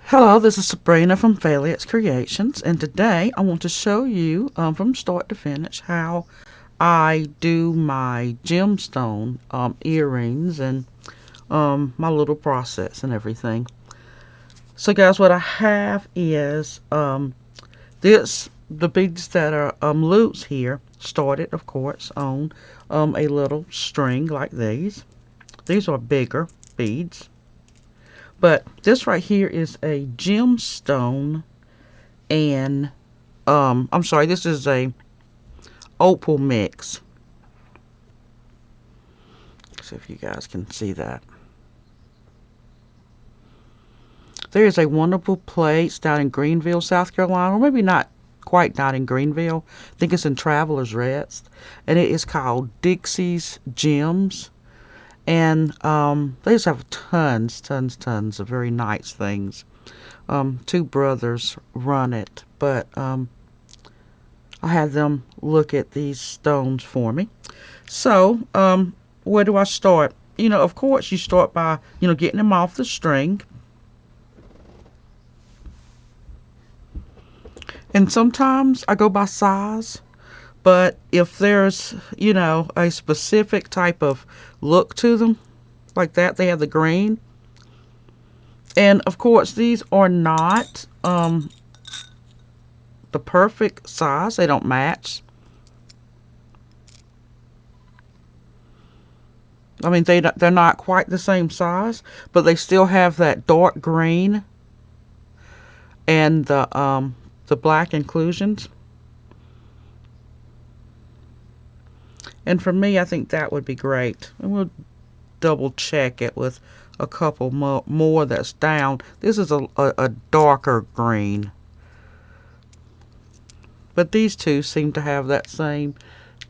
Hello, this is Sabrina from Faileas Creations, and today I want to show you from start to finish how I do my gemstone earrings and my little process and everything. So guys, what I have is the beads that are loose here, started of course on a little string like these. These are bigger beads. But this right here is a gemstone and I'm sorry, this is a opal mix. See if you guys can see that. There is a wonderful place down in Greenville, South Carolina, or maybe not quite down in Greenville. I think it's in Travelers Rest, and it is called Dixie's Gems. And they just have tons of very nice things. Two brothers run it, but I had them look at these stones for me. So, where do I start? Of course, you start by, getting them off the string. And sometimes I go by size, but if there's, a specific type of look to them, like that, they have the green. And of course, these are not the perfect size, they don't match. I mean, they're not quite the same size, but they still have that dark green and the black inclusions. And for me, I think that would be great. And we'll double check it with a couple more that's down. This is a darker green. But these two seem to have that same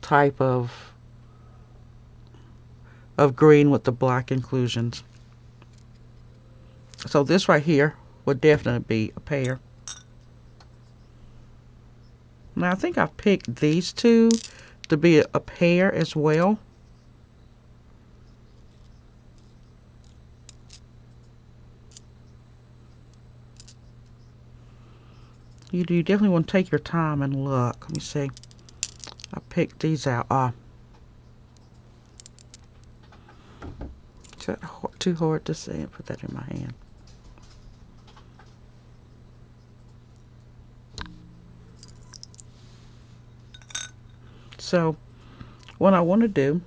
type of green with the black inclusions. So this right here would definitely be a pair. Now I think I've picked these two to be a pair as well. You definitely want to take your time and look. Let me see. I picked these out. Is that too hard to see? Put that in my hand. So what I want to do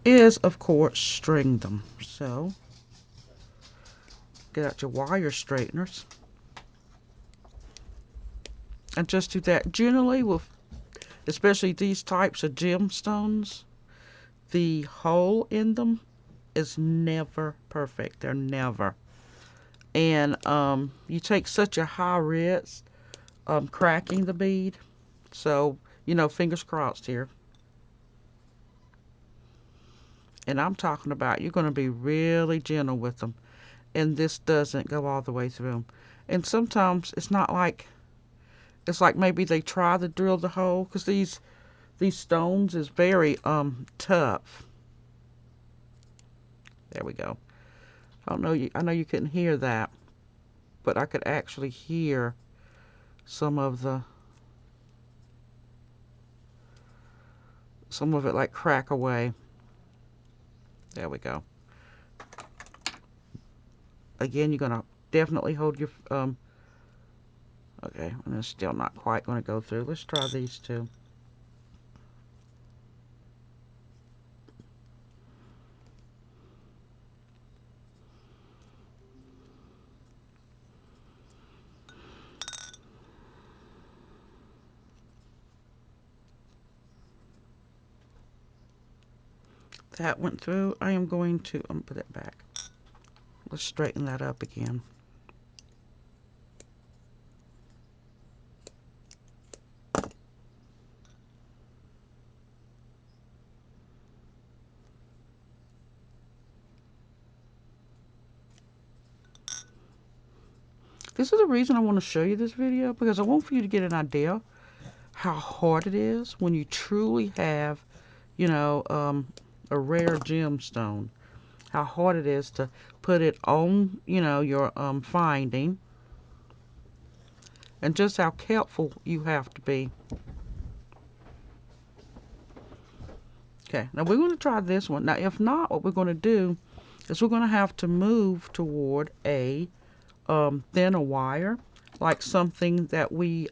is, of course, string them. So get out your wire straighteners and just do that. Generally, with especially these types of gemstones, the hole in them is never perfect. They're never. And you take such a high risk cracking the bead. So, fingers crossed here. And I'm talking about you're going to be really gentle with them. And this doesn't go all the way through. And sometimes it's like maybe they try to drill the hole because these stones is very tough. There we go. I know you couldn't hear that, but I could actually hear some of it like crack away. There we go. Again, you're gonna definitely hold your okay, and it's still not quite going to go through. Let's try these two. That went through. I am going to put it back. Let's straighten that up again. This is the reason I want to show you this video, because I want for you to get an idea how hard it is when you truly have, a rare gemstone. how hard it is to put it on, your finding, and just how careful you have to be. Okay, now we're going to try this one. Now, if not, what we're going to do is we're going to have to move toward a thinner wire, like something that we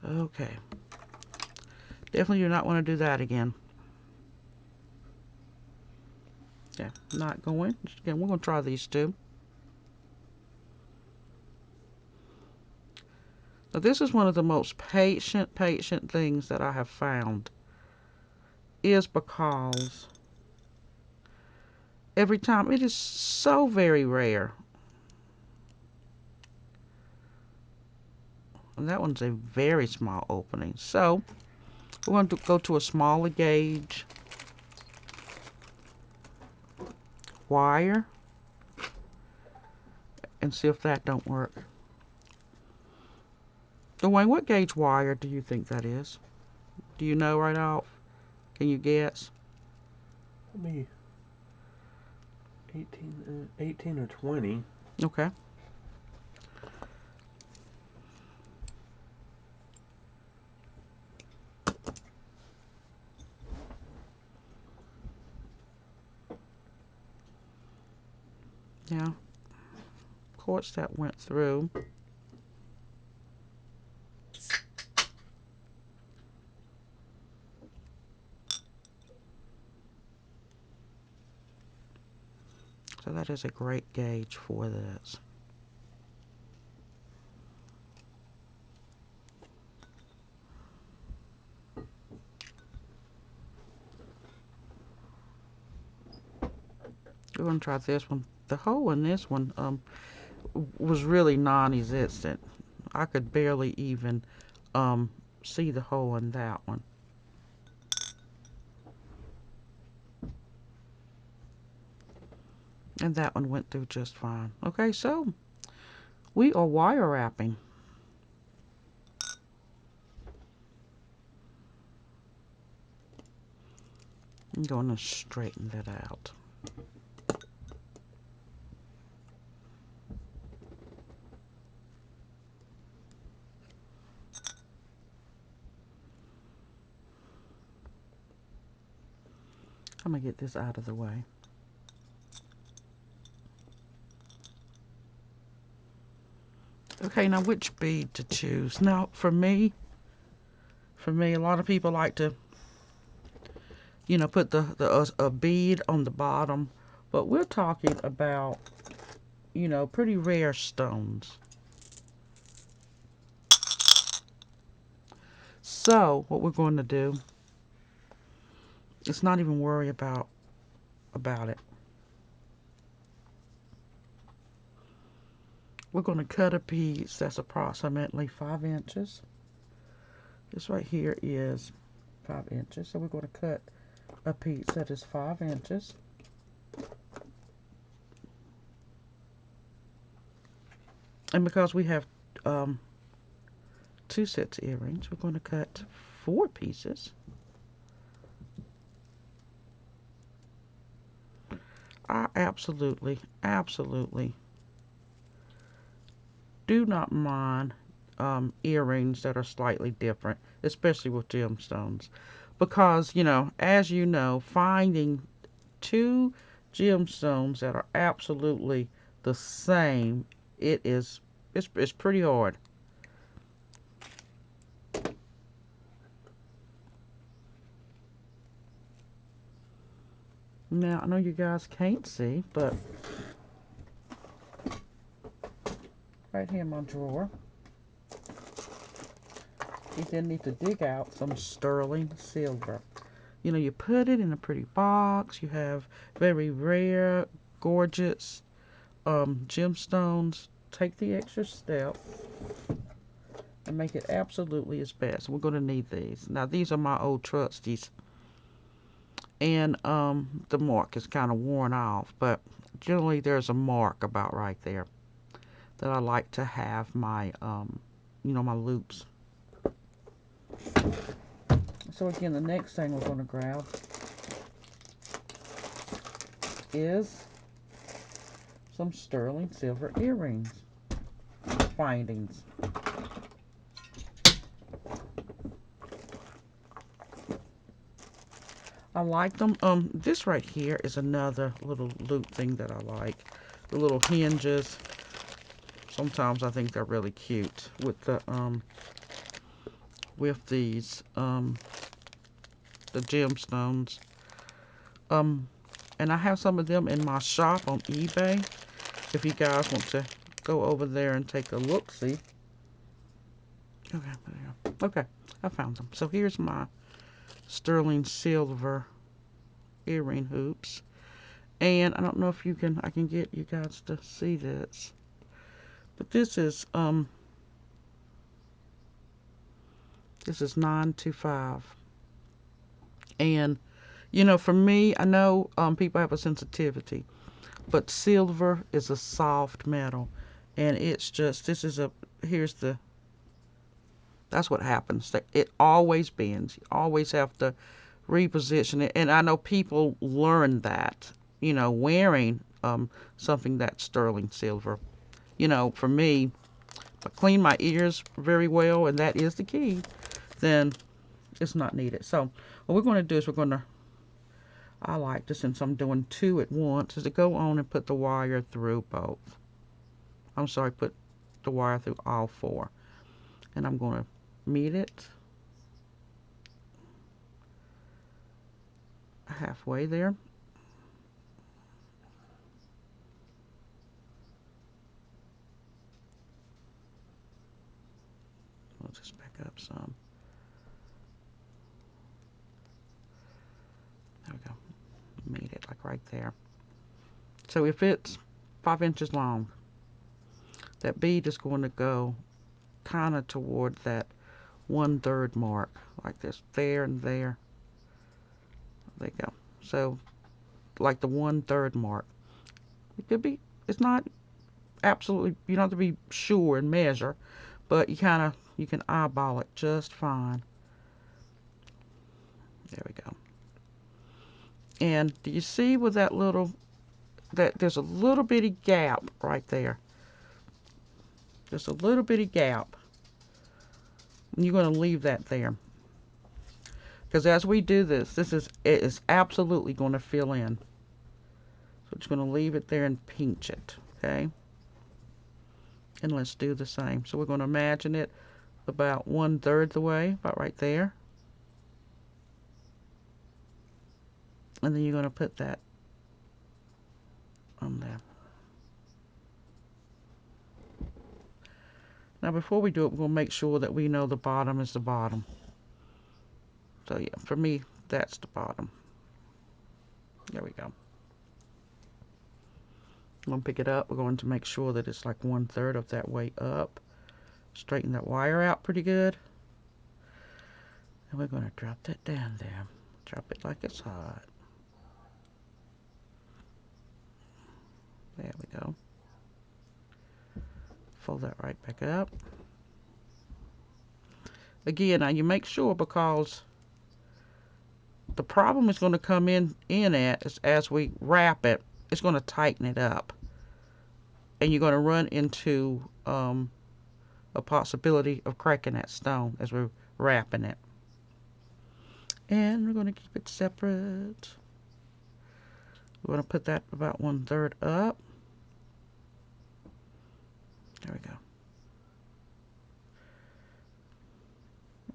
okay. Definitely do not want to do that again. Okay, not going. Again, we're going to try these two. Now, this is one of the most patient things that I have found, is because every time it is so very rare. And that one's a very small opening. So, we're going to go to a smaller gauge wire and see if that don't work. Dwayne, what gauge wire do you think that is? Do you know right off? Can you guess? Maybe 18 or 20. Okay. Yeah. Of course that went through. So that is a great gauge for this. We're going to try this one. The hole in this one was really non-existent. I could barely even see the hole in that one. And that one went through just fine. Okay, so we are wire wrapping. I'm going to straighten that out. I'm going to get this out of the way. Okay, now which bead to choose? Now, for me, a lot of people like to, put a bead on the bottom, but we're talking about, pretty rare stones. So, what we're going to do is not even worry about it. We're going to cut a piece that's approximately 5 inches. This right here is 5 inches, so we're going to cut a piece that is 5 inches. And because we have 2 sets of earrings, we're going to cut 4 pieces. I absolutely do not mind earrings that are slightly different, especially with gemstones. Because, as you know, finding 2 gemstones that are absolutely the same, it's pretty hard. Now, I know you guys can't see, but right here in my drawer, you then need to dig out some sterling silver. You put it in a pretty box. You have very rare, gorgeous gemstones. Take the extra step and make it absolutely its best. We're going to need these. Now, these are my old trusties. And the mark is kind of worn off, but generally there's a mark about right there. that I like to have my, my loops. So again, the next thing we're going to grab is some sterling silver earrings findings. I like them. This right here is another little loop thing that I like. The little hinges. Sometimes I think they're really cute with these the gemstones. Um, and I have some of them in my shop on eBay. If you guys want to go over there and take a look, see. Okay, there you go. Okay, I found them. So here's my sterling silver earring hoops. And I don't know if I can get you guys to see this. But this is 925. And for me, I know people have a sensitivity, but silver is a soft metal, and it's just here's the that's what happens. It always bends. You always have to reposition it, and I know people learn that, wearing something that's sterling silver. For me, if I clean my ears very well, and that is the key, then it's not needed. So what we're going to do is I like to, since I'm doing two at once, is to go on and put the wire through both. I'm sorry, put the wire through all four. And I'm going to meet it halfway there. We'll just back up some. There we go. Meet it like right there. So if it's 5 inches long, that bead is going to go kind of toward that 1/3 mark, like this, there and there. There you go. So like the 1/3 mark. It could be. It's not absolutely. You don't have to be sure and measure, but you can eyeball it just fine. There we go. And do you see with that there's a little bitty gap right there? Just a little bitty gap. And you're going to leave that there. Because as we do it is absolutely going to fill in. So it's going to leave it there and pinch it. Okay? And let's do the same. So we're going to imagine it about 1/3 the way, about right there. And then you're going to put that on there. Now before we do it, we're going to make sure that we know the bottom is the bottom. So yeah, for me, that's the bottom. There we go. I'm going to pick it up. We're going to make sure that it's like 1/3 of that way up. Straighten that wire out pretty good. And we're going to drop that down there. Drop it like it's hot. There we go. Fold that right back up. Again, now you make sure, because the problem is going to come in at is as we wrap it, it's going to tighten it up. And you're going to run into a possibility of cracking that stone as we're wrapping it. And we're going to keep it separate. We're going to put that about 1/3 up. There we go.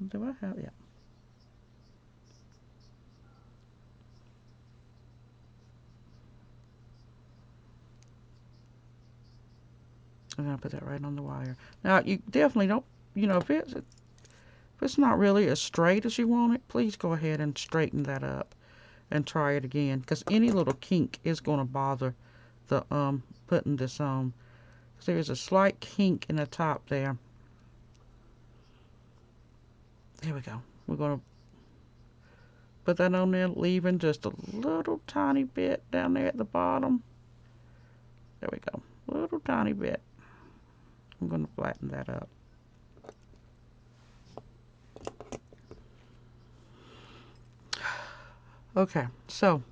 Do I have? Yeah. I'm going to put that right on the wire. Now, you definitely don't, if it's not really as straight as you want it, please go ahead and straighten that up and try it again, because any little kink is going to bother the putting this on. So there's a slight kink in the top there. There we go. We're going to put that on there, leaving just a little tiny bit down there at the bottom. There we go. Little tiny bit. I'm going to flatten that up. Okay, so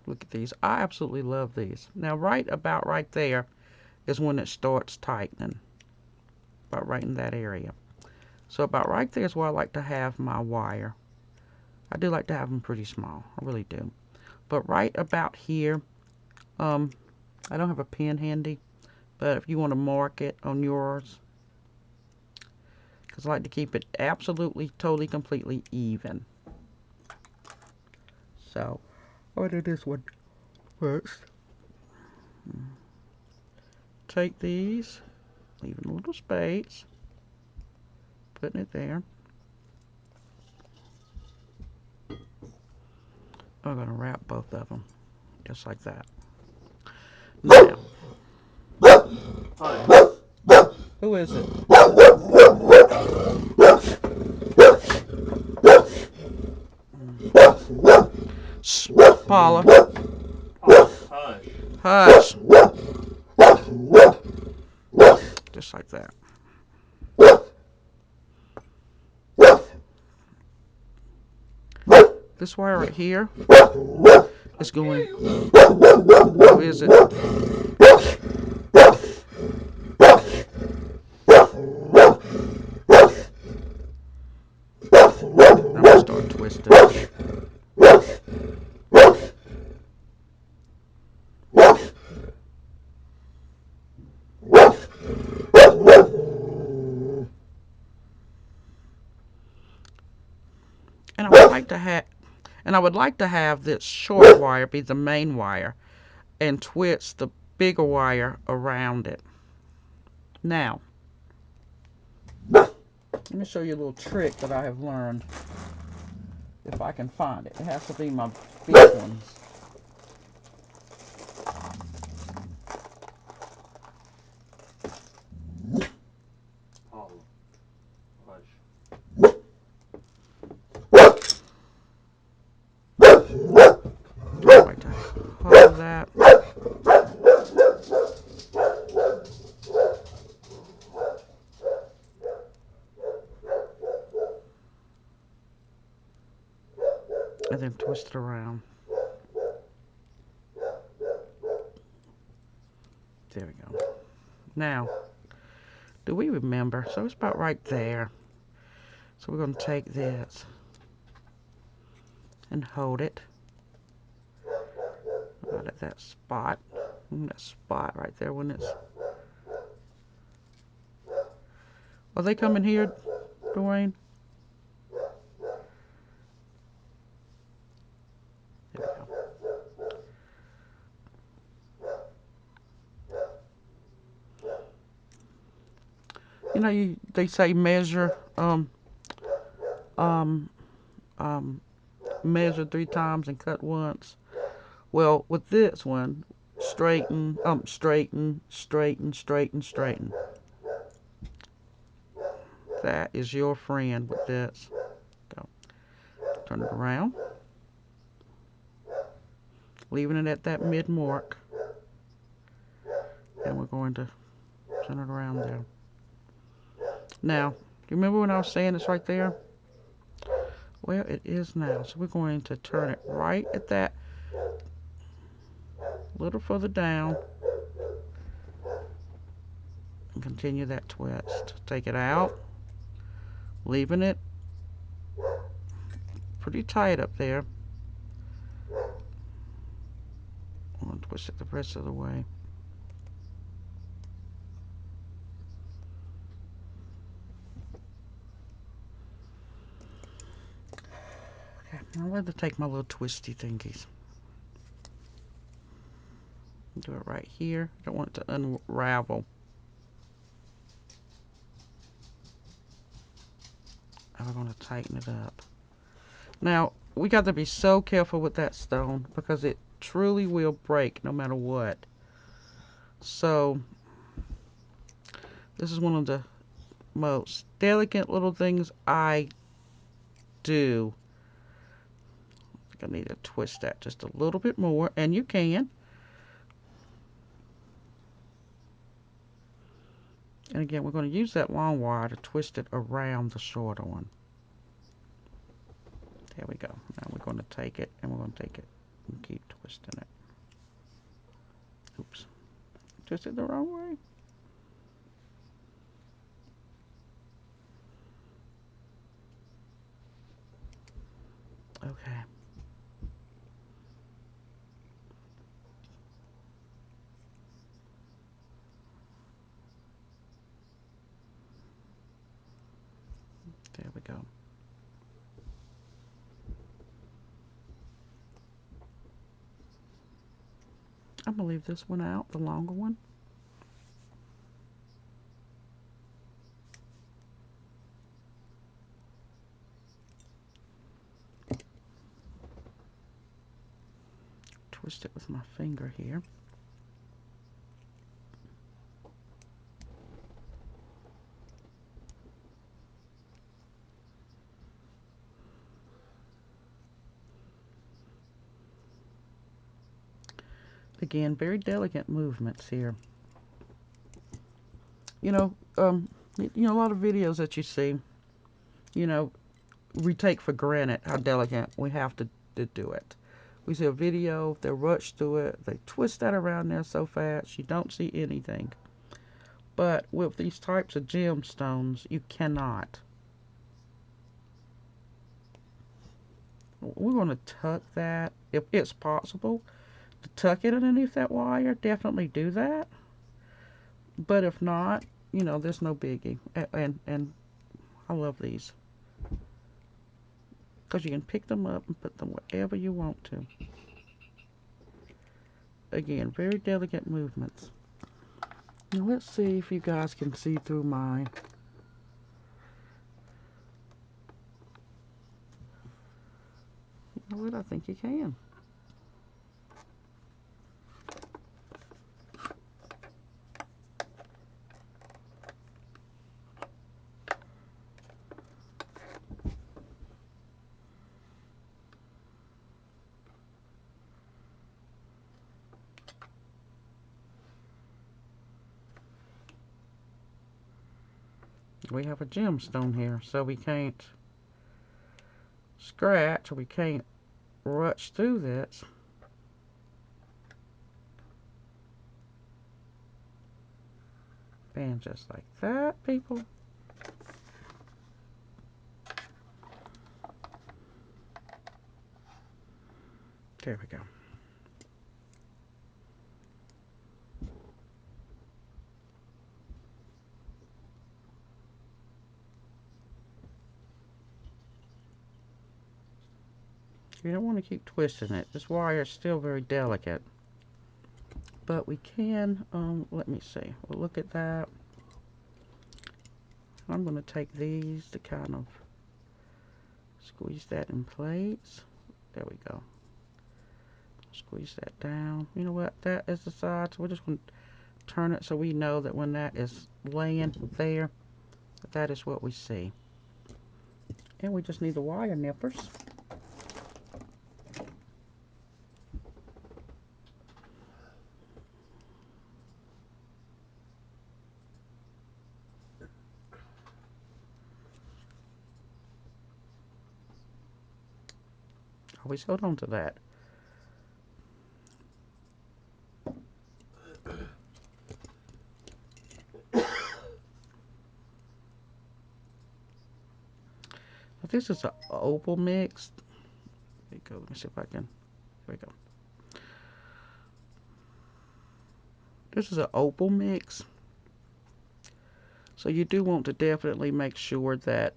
look at these. I absolutely love these. Now, right about right there is when it starts tightening. About right in that area. So about right there is where I like to have my wire. I do like to have them pretty small. I really do. But right about here, I don't have a pen handy, but if you want to mark it on yours, because I like to keep it absolutely, totally, completely even. So, I'll do this one first. Take these, leaving a little space, putting it there. I'm going to wrap both of them, just like that. Now, Hi. who is it? Shh, Paula. Hush. Hush. Just like that. This wire right here is going. Who is it? I'm gonna start twisting. And I would like to have this short wire be the main wire and twist the bigger wire around it. Now, let me show you a little trick that I have learned. If I can find it. It has to be my big ones. Paula. Hush. I like to hold that. And then twist it around. There we go. Now, do we remember? So it's about right there. So we're going to take this and hold it right at that spot. That spot right there when it's... Are they coming here, Dwayne? There we go. You know, they say um, um, measure 3 times and cut once. Well, with this one, straighten, straighten, straighten, straighten, straighten. That is your friend with this. Go. Turn it around, leaving it at that mid mark. And we're going to turn it around there. Now, do you remember when I was saying it's right there? Well, it is now. So we're going to turn it right at that, a little further down, and continue that twist. Take it out, leaving it pretty tight up there. I'm going to twist it the rest of the way. Okay, now let me take my little twisty thingies. Do it right here. Don't want it to unravel. And we're going to tighten it up. Now, we got to be so careful with that stone because it truly will break no matter what. So, this is one of the most delicate little things I do. I think I need to twist that just a little bit more, and you can. And again, we're going to use that long wire to twist it around the shorter one. There we go. Now we're going to take it and we're going to take it and keep twisting it. Oops. Twisted the wrong way. Okay. There we go. I'm going to leave this one out, the longer one. Twist it with my finger here. Again, very delicate movements here. You know, a lot of videos that you see, you know, we take for granted how delicate we have to do it. We see a video, they rush through it, they twist that around there so fast, you don't see anything. But with these types of gemstones, you cannot. We're going to tuck that, if it's possible, to tuck it underneath that wire, definitely do that. But if not, there's no biggie. And I love these. Because you can pick them up and put them wherever you want to. Again, very delicate movements. Now let's see if you guys can see through my... You know what? I think you can. We have a gemstone here, so we can't scratch or we can't rush through this. And just like that, people. There we go. You don't want to keep twisting it. This wire is still very delicate. But we can, let me see. We'll look at that. I'm going to take these to kind of squeeze that in place. There we go. Squeeze that down. You know what? That is the side. So we're just going to turn it so we know that when that is laying there, that is what we see. And we just need the wire nippers. Always hold on to that. This is an opal mix. There you go. Let me see if I can. There we go. This is an opal mix. So you do want to definitely make sure that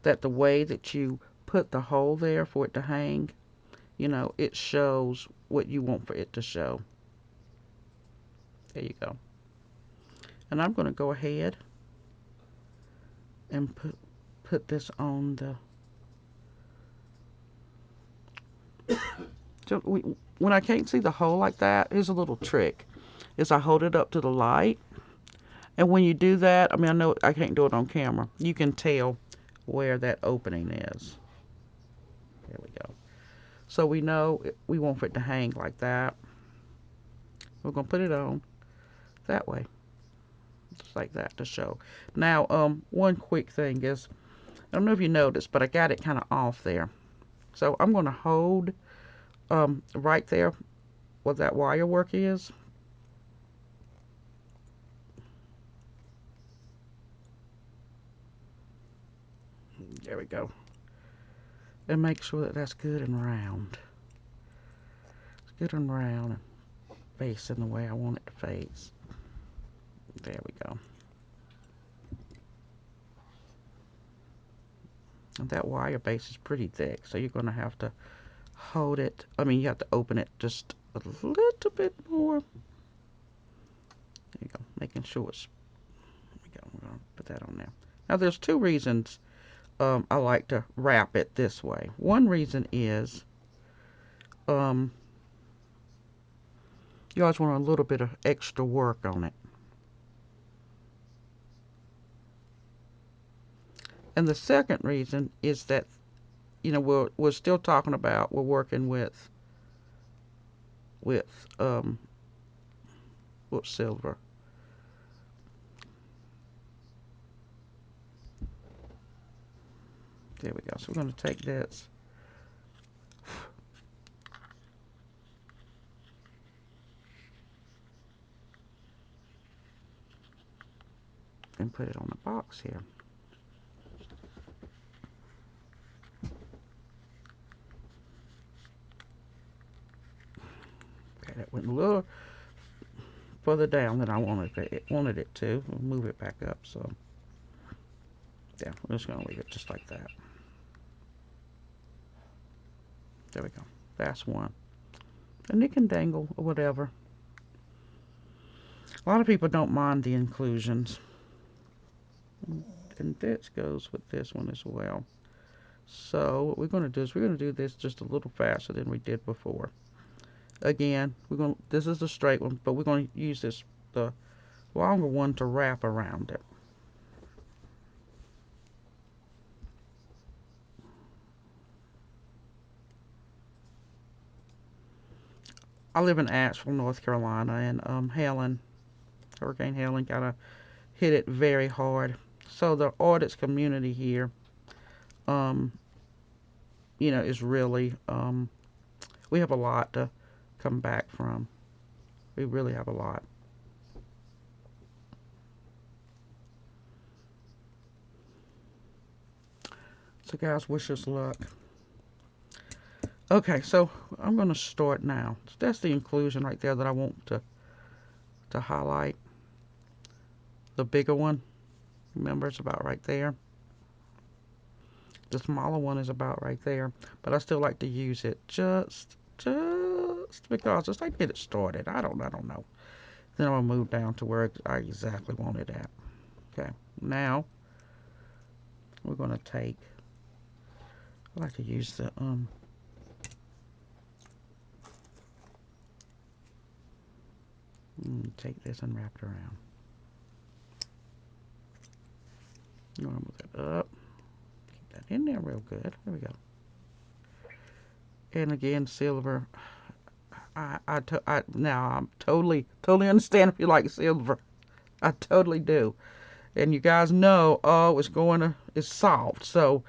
that the way that you put the hole there for it to hang, it shows what you want for it to show. There you go. And I'm going to go ahead and put this on the... So when I can't see the hole like that, here's a little trick. Is I hold it up to the light. And when you do that, I mean, I know I can't do it on camera. You can tell where that opening is. There we go. So we know we want for it to hang like that. We're going to put it on that way. just like that to show. Now, one quick thing is, I don't know if you noticed, but I got it kind of off there. So I'm going to hold right there where that wire work is. There we go. And make sure that that's good and round. It's good and round and facing the way I want it to face. There we go. And that wire base is pretty thick, so you're going to have to hold it. I mean, you have to open it just a little bit more. There you go. Making sure it's. There we go. We're going to put that on there. Now, there's two reasons I like to wrap it this way. One reason is um, you always want a little bit of extra work on it. And the second reason is that, we're still talking about we're working with silver. There we go. So we're going to take this and put it on the box here. Okay, that went a little further down than I wanted it to. We'll move it back up. So yeah, we're just going to leave it just like that. There we go. That's one. And it can dangle or whatever. A lot of people don't mind the inclusions. And this goes with this one as well. So what we're going to do is we're going to do this just a little faster than we did before. Again, this is the straight one, but we're going to use the longer one to wrap around it. I live in Asheville, North Carolina, and Hurricane Helen kind of hit it very hard. So the artist community here, um, is really, we have a lot to come back from. We really have a lot. So guys, wish us luck. Okay, so I'm going to start now. So that's the inclusion right there that I want to highlight. The bigger one, remember, it's about right there. The smaller one is about right there, but I still like to use it just because just like get it started. I don't know. Then I'll move down to where I exactly want it at. Okay, now we're going to take. I like to use the take this and wrap it around. You want to move that up. Keep that in there real good. There we go. And again, silver. Now I'm totally understand if you like silver. I totally do. And you guys know, it's soft. So,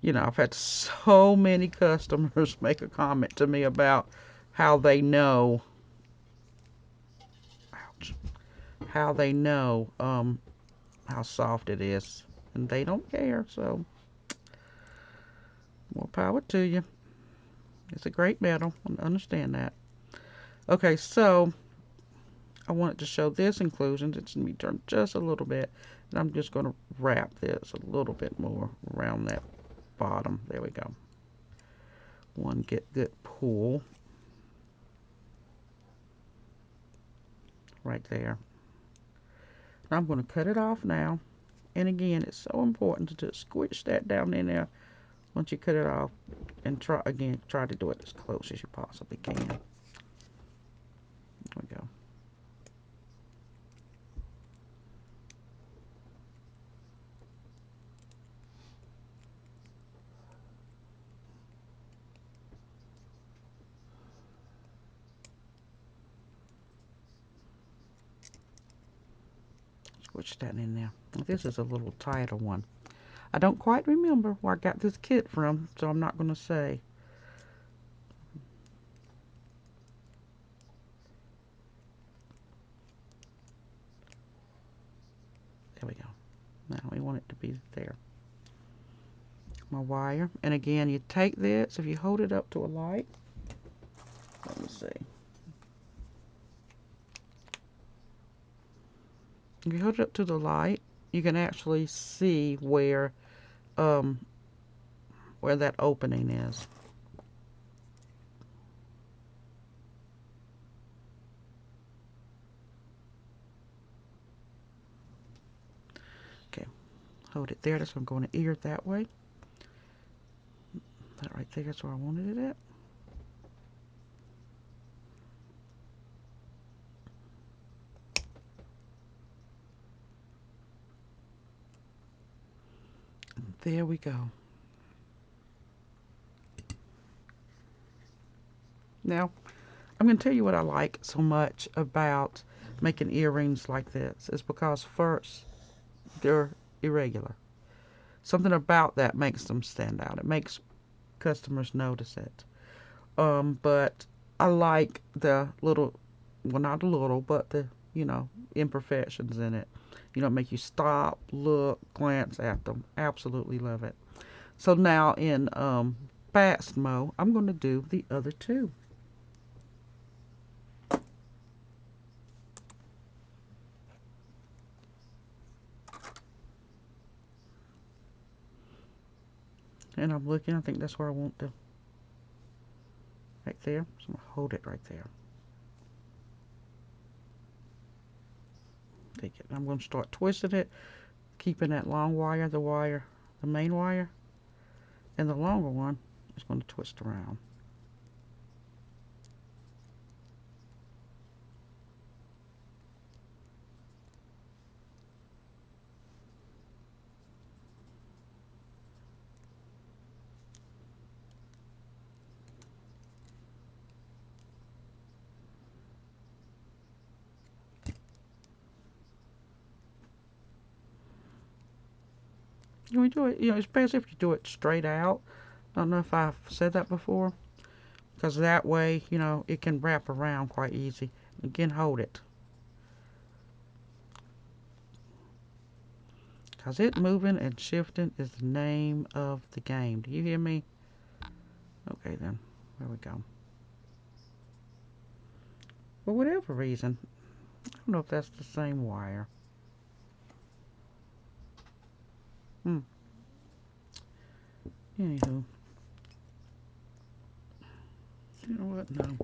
I've had so many customers make a comment to me about how they know, ouch, how they know, how soft it is. And they don't care. So, more power to you. It's a great metal. I understand that. Okay, so I wanted to show this inclusion. It's going to be turned just a little bit. And I'm just going to wrap this a little bit more around that bottom. There we go. One get good pull right there. And I'm going to cut it off now. And again, it's so important to just squish that down in there once you cut it off. And try to do it as close as you possibly can. There we go. Push that in there. This is a little tighter one. I don't quite remember where I got this kit from, so I'm not going to say. There we go. Now we want it to be there. My wire. And again, you take this, if you hold it up to a light, let me see. If you hold it up to the light, you can actually see um, where that opening is. Okay, hold it there. That's why I'm going to ear it that way. That right there is where I wanted it at. There we go. Now, I'm going to tell you what I like so much about making earrings like this is because first, they're irregular. Something about that makes them stand out. It makes customers notice it. But I like the little, well, not a little, but the, imperfections in it. Make you stop, look, glance at them. Absolutely love it. So now in fast mode, I'm going to do the other two. And I'm looking, I think that's where I want to, right there. So I'm going to hold it right there. Take it. I'm going to start twisting it, keeping that long wire, the main wire, and the longer one is going to twist around. We do it, it's best if you do it straight out. I don't know if I've said that before, because that way, it can wrap around quite easy. Again, hold it. Because it moving and shifting is the name of the game. Do you hear me? Okay, then. There we go. For whatever reason, I don't know if that's the same wire. Hmm. Anywho. You know what? No.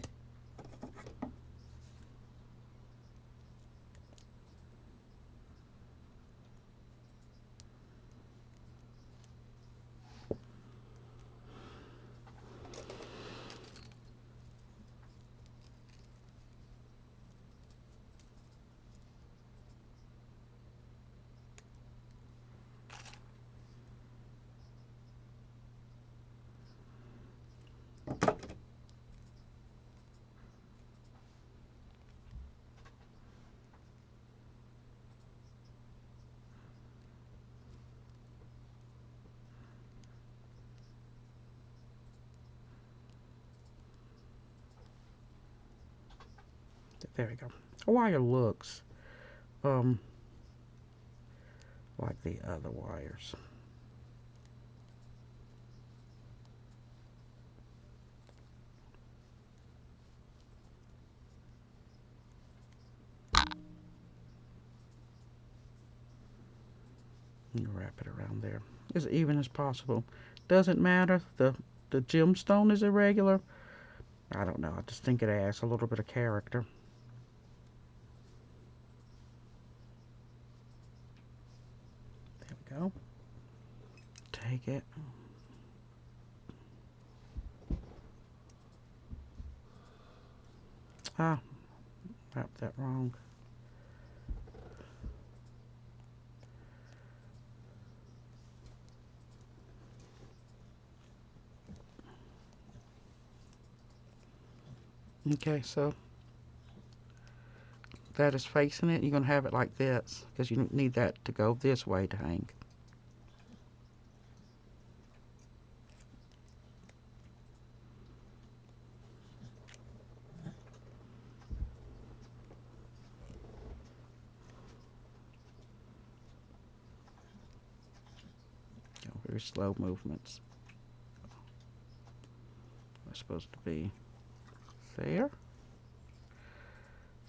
There we go. A wire looks um like the other wires. You wrap it around there as even as possible. Doesn't matter. The gemstone is irregular. I don't know. I just think it adds a little bit of character. There we go. Take it. Ah, wrapped that wrong. Okay, so that is facing it, you're going to have it like this because you need that to go this way to hang. You know, very slow movements. It's supposed to be there.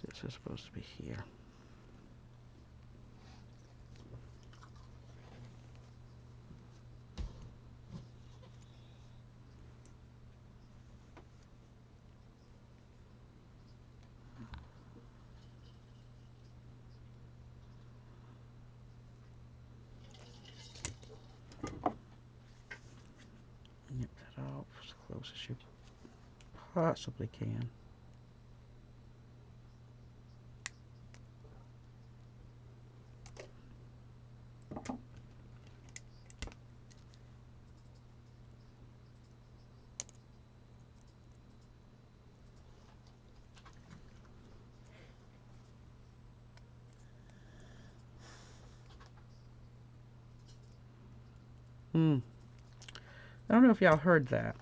This is supposed to be here. Nip that off as close as you possibly can. Hmm. I don't know if y'all heard that,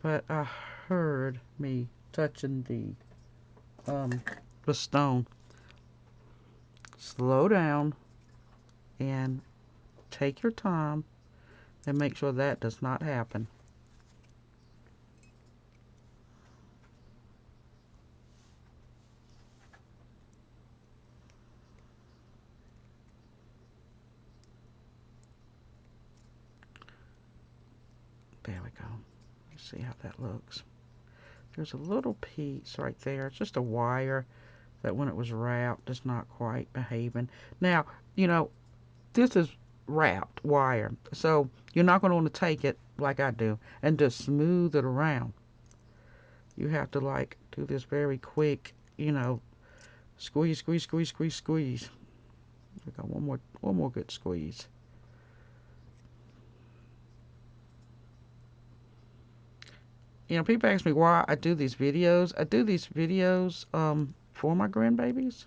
but I heard me touching the stone. Slow down and take your time and make sure that does not happen. There we go. Let's see how that looks. There's a little piece right there. It's just a wire that when it was wrapped is not quite behaving. Now, you know, this is wrapped wire. So you're not going to want to take it like I do and just smooth it around. You have to like do this very quick, squeeze, squeeze, squeeze, squeeze, squeeze. We got one more good squeeze. People ask me why I do these videos. I do these videos for my grandbabies.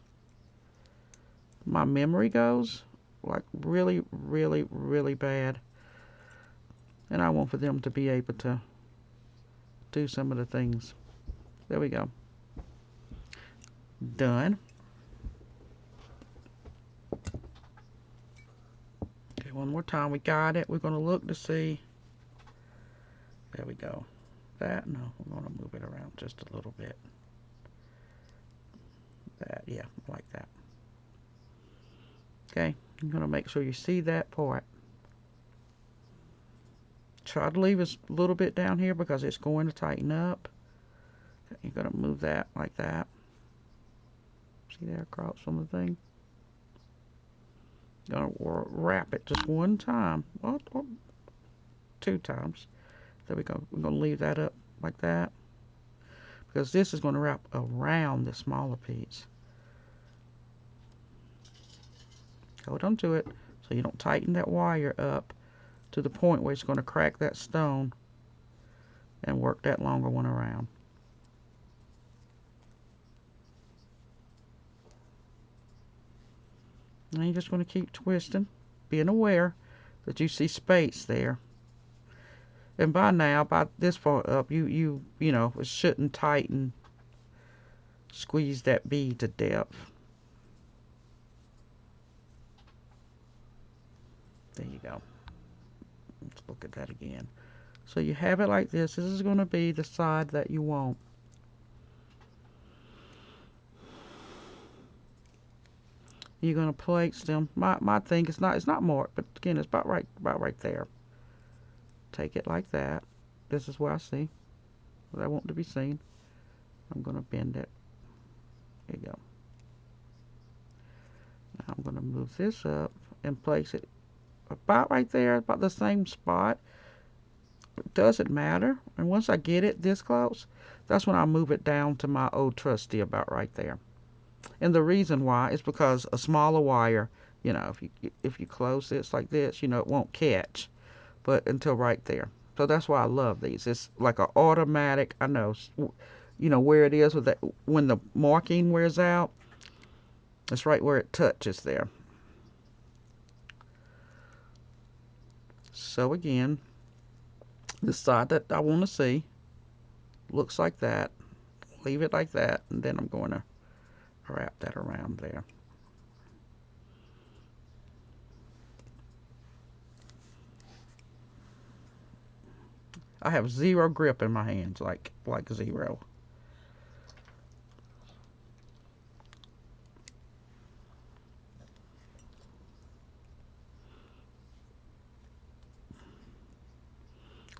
My memory goes like really, really, really bad, and I want for them to be able to do some of the things. There we go. Done. Okay, one more time. We got it. We're going to look to see. There we go. That, no, we're going to move it around just a little bit. That, yeah, like that. Okay, I'm going to make sure you see that part. Try to leave a little bit down here because it's going to tighten up. Okay, you're going to move that like that. See there across from the thing? Going to wrap it just one time. Well, or two times. There we go. We're going to leave that up like that because this is going to wrap around the smaller piece. Hold on to it so you don't tighten that wire up to the point where it's going to crack that stone and work that longer one around. And you're just going to keep twisting, being aware that you see space there. And by now, by this far up, you know, it shouldn't tighten, squeeze that bead to depth. There you go. Let's look at that again. So you have it like this. This is going to be the side that you want. You're going to place them. My thing is it's not marked, but again it's about right there. Take it like that. This is what I see. What I want to be seen. I'm going to bend it. There you go. Now I'm going to move this up and place it about right there, about the same spot. It doesn't matter. And once I get it this close, that's when I move it down to my old trusty about right there. And the reason why is because a smaller wire, if you close this like this, it won't catch. But until right there. So that's why I love these. It's like an automatic. I know where it is with that when the marking wears out. It's right where it touches there. So again, the side that I want to see looks like that. Leave it like that, and then I'm going to wrap that around there. I have zero grip in my hands, like zero.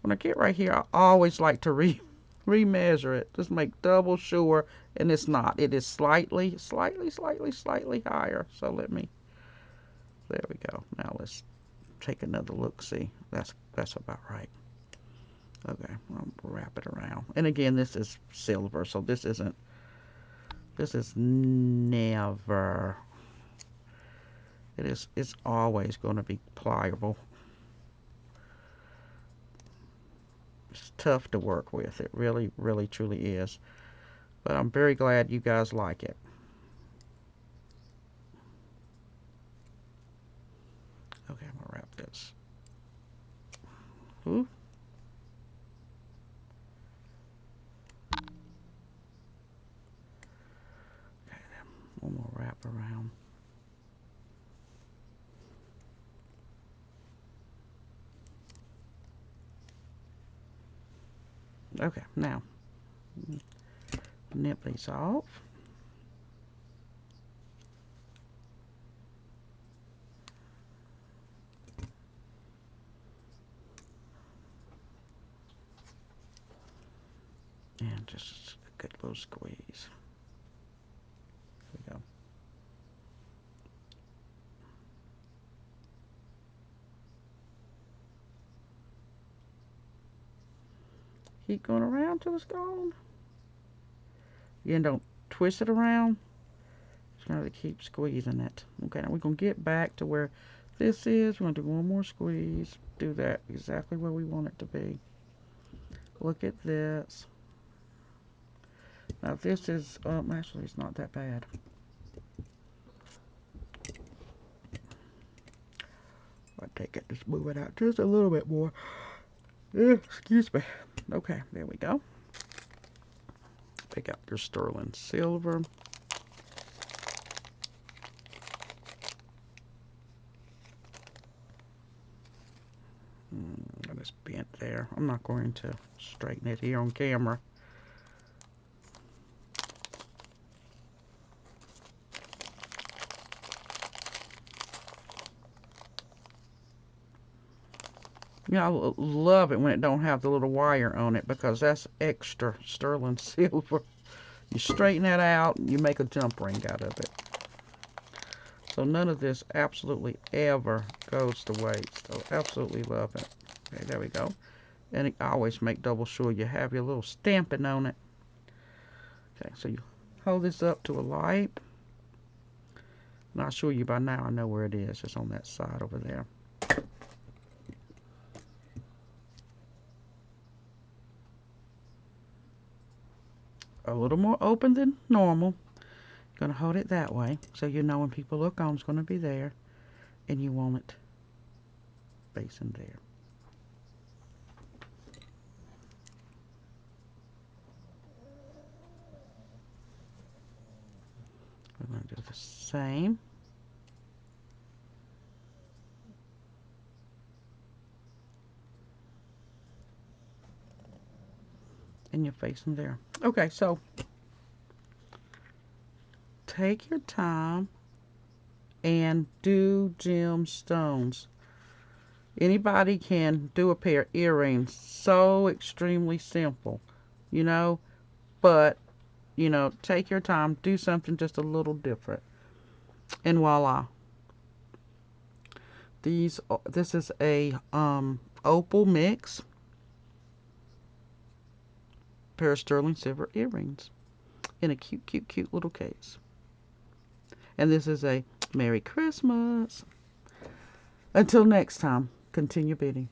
When I get right here, I always like to remeasure it. Just make double sure, and it's not. It is slightly higher. So there we go. Now let's take another look. See, that's about right. Okay, I'll wrap it around. And again, this is silver, so this is never. It's always going to be pliable. It's tough to work with. It really, truly is. But I'm very glad you guys like it. Okay, I'm gonna wrap this. Ooh. Okay, then one more wrap around. Okay, now nip these off. And just a good little squeeze. There we go. Keep going around till it's gone. Again, don't twist it around. Just going to keep squeezing it. Okay, now we're going to get back to where this is. We're going to do one more squeeze. Do that exactly where we want it to be. Look at this. Now this is, actually it's not that bad. I take it, just move it out just a little bit more. Excuse me. Okay, there we go. Pick out your sterling silver. And it's bent there. I'm not going to straighten it here on camera. I love it when it don't have the little wire on it because that's extra sterling silver. You straighten that out and you make a jump ring out of it. So none of this absolutely ever goes to waste. So absolutely love it. Okay, there we go. And I always make double sure you have your little stamping on it. Okay, so you hold this up to a light. And I'll show you by now I know where it is. It's on that side over there. A little more open than normal. You're going to hold it that way so you know when people look on it's going to be there. And you want it facing there. We're going to do the same. And you face them there. Okay, so take your time and do gemstones. Anybody can do a pair of earrings. So extremely simple, you know, but take your time, do something just a little different. And voila. This is a opal mix pair of sterling silver earrings in a cute little case. And this is a Merry Christmas. Until next time, continue bidding.